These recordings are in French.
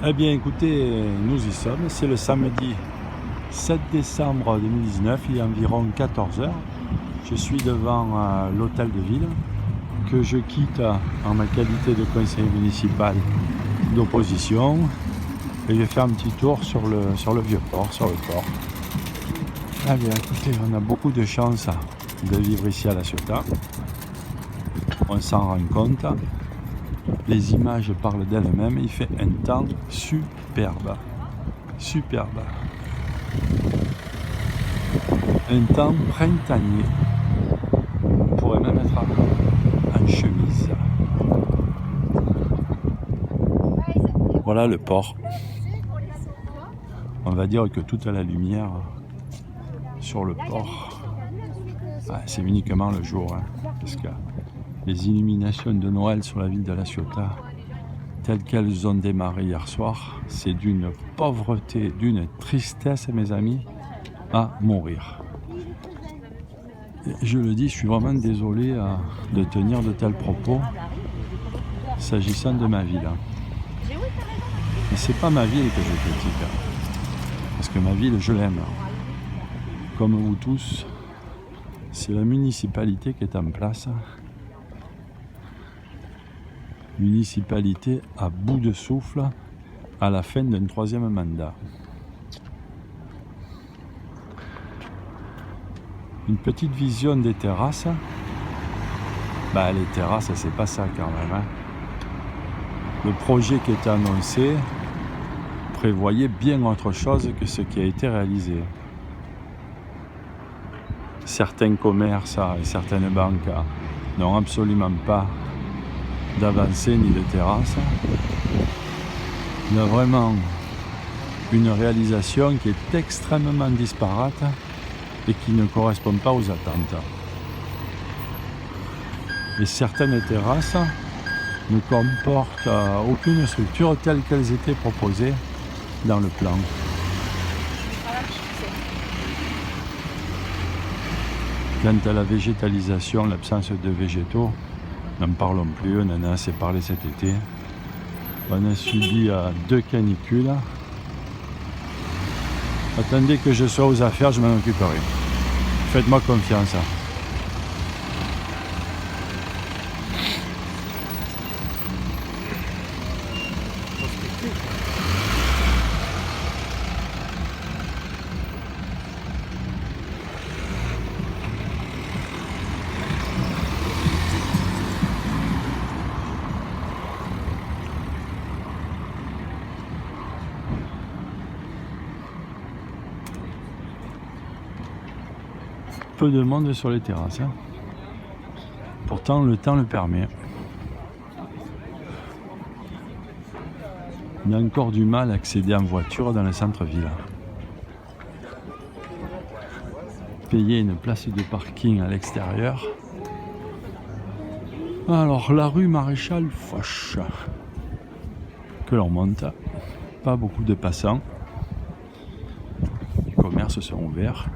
Eh bien écoutez, nous y sommes, c'est le samedi 7 décembre 2019, il est environ 14 heures. Je suis devant l'hôtel de ville que je quitte en ma qualité de conseiller municipal d'opposition et je vais faire un petit tour sur le vieux port, sur le port. Eh bien écoutez, on a beaucoup de chance de vivre ici à La Ciotat, on s'en rend compte. Les images parlent d'elles-mêmes, il fait un temps superbe. Superbe. Un temps printanier. On pourrait même être en chemise. Voilà le port. On va dire que toute la lumière sur le port, c'est uniquement le jour, parce que les illuminations de Noël sur la ville de La Ciotat, telles qu'elles ont démarré hier soir, c'est d'une pauvreté, d'une tristesse, mes amis, à mourir. Et je le dis, je suis vraiment désolé de tenir de tels propos s'agissant de ma ville. Mais c'est pas ma ville que je critique, parce que ma ville, je l'aime. Comme vous tous, c'est la municipalité qui est en place. Municipalité à bout de souffle à la fin d'un 3e mandat. Une petite vision des terrasses. Les terrasses, c'est pas ça quand même. Le projet qui était annoncé prévoyait bien autre chose que ce qui a été réalisé. Certains commerces et certaines banques n'ont absolument pas d'avancée ni de terrasse. Il y a vraiment une réalisation qui est extrêmement disparate et qui ne correspond pas aux attentes. Et certaines terrasses ne comportent aucune structure telle qu'elles étaient proposées dans le plan. Quant à la végétalisation, l'absence de végétaux, n'en parlons plus, on en a assez parlé cet été. On a subi 2 canicules. Attendez que je sois aux affaires, je m'en occuperai. Faites-moi confiance. Peu de monde sur les terrasses. Pourtant, le temps le permet. On a encore du mal à accéder en voiture dans le centre-ville. Payer une place de parking à l'extérieur. Alors, la rue Maréchal Foch, que l'on monte. Pas beaucoup de passants. Les commerces sont ouverts.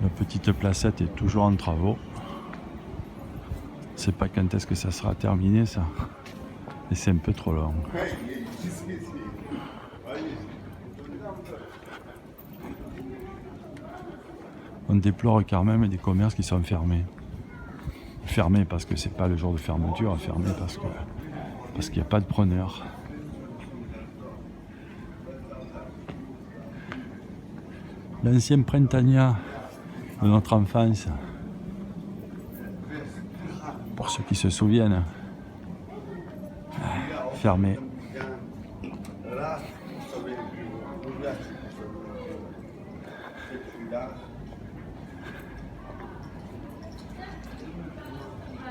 La petite placette est toujours en travaux. Je sais pas quand est-ce que ça sera terminé, ça. Et c'est un peu trop long. On déplore quand même des commerces qui sont fermés. Fermés parce que c'est pas le jour de fermeture, fermés parce qu'il n'y a pas de preneur. L'ancien printania de notre enfance, pour ceux qui se souviennent, fermé.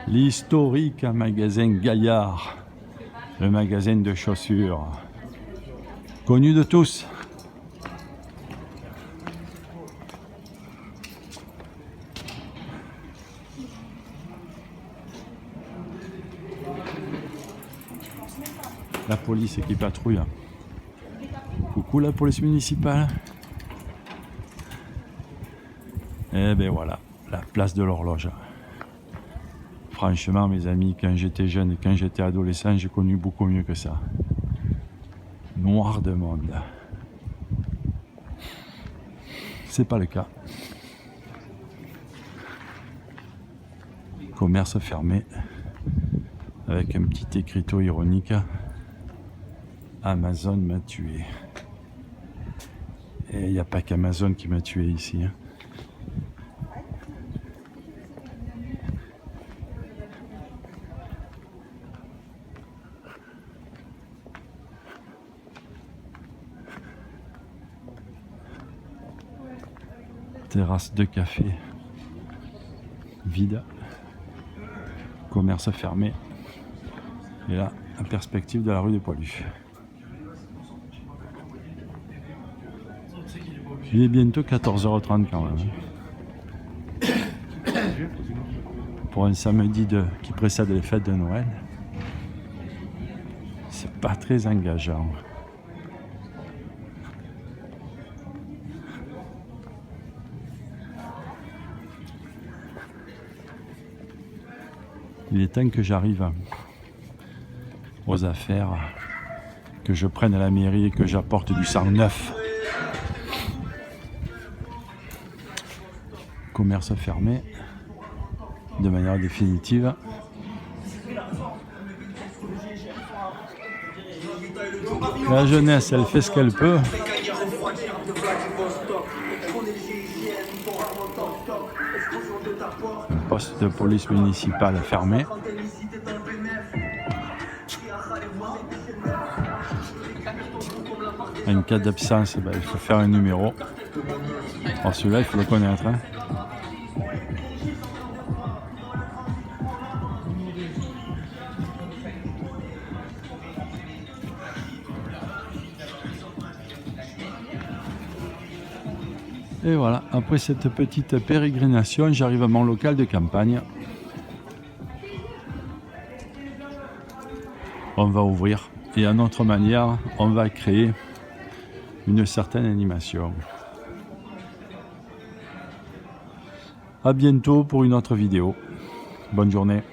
L'historique magasin Gaillard, le magasin de chaussures, connu de tous. La police qui patrouille. Coucou. Coucou la police municipale. Et ben voilà, la place de l'horloge. Franchement mes amis, quand j'étais jeune et quand j'étais adolescent, j'ai connu beaucoup mieux que ça. Noir de monde. C'est pas le cas. Commerce fermé avec un petit écriteau ironique. Amazon m'a tué. Et il n'y a pas qu'Amazon qui m'a tué ici. Hein. Terrasse de café vide. Commerce fermé. Et là, la perspective de la rue des Poilus. Il est bientôt 14h30 quand même. Pour un samedi qui précède les fêtes de Noël, c'est pas très engageant. Il est temps que j'arrive aux affaires, que je prenne à la mairie et que j'apporte du sang neuf. Commerce fermé de manière définitive. La jeunesse, elle fait ce qu'elle peut. Un poste de police municipale fermé. En cas d'absence, ben, il faut faire un numéro. Alors celui-là, il faut le connaître. Hein. Et voilà, après cette petite pérégrination, j'arrive à mon local de campagne. On va ouvrir et à notre manière, on va créer une certaine animation. À bientôt pour une autre vidéo. Bonne journée.